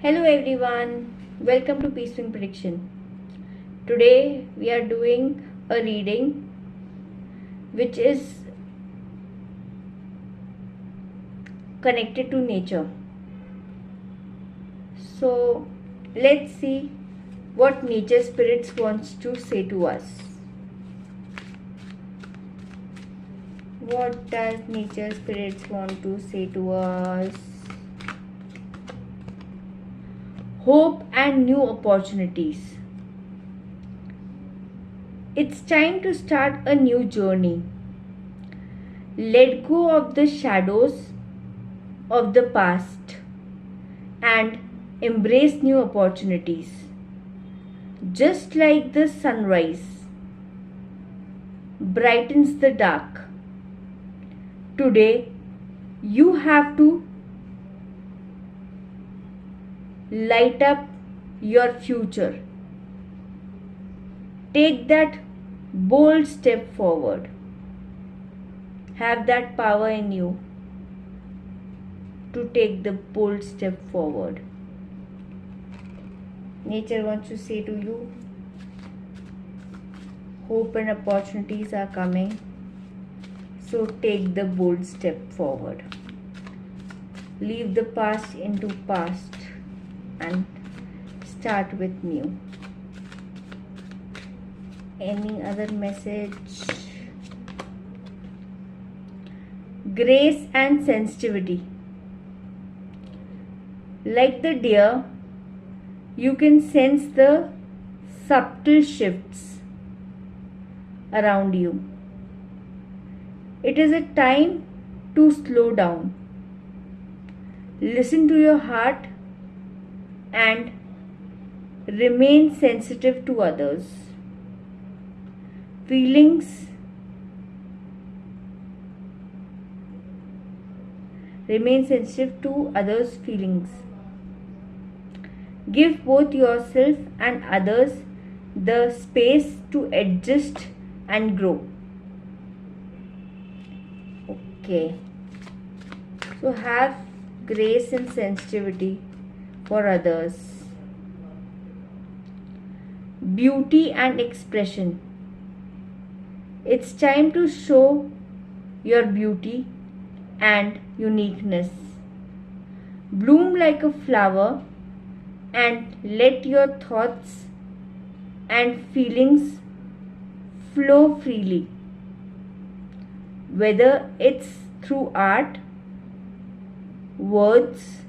Hello everyone, welcome to Peace Swing Prediction. Today we are doing a reading which is connected to nature. So let's see what nature spirits wants to say to us. What does nature spirits want to say to us? Hope and new opportunities. It's time to start a new journey. Let go of the shadows of the past and embrace new opportunities. Just like the sunrise brightens the dark, today you have to light up your future. Take that bold step forward. Have that power in you to take the bold step forward. Nature wants to say to you, hope and opportunities are coming. So take the bold step forward. Leave the past into past and start with new. Any other message? Grace and sensitivity. Like the deer, you can sense the subtle shifts around you. It is a time to slow down. Listen to your heart and remain sensitive to others. Remain sensitive to others' feelings. Give both yourself and others the space to adjust and grow. Okay. So have grace and sensitivity for others. Beauty and expression. It's time to show your beauty and uniqueness. Bloom like a flower and let your thoughts and feelings flow freely. Whether it's through art, words,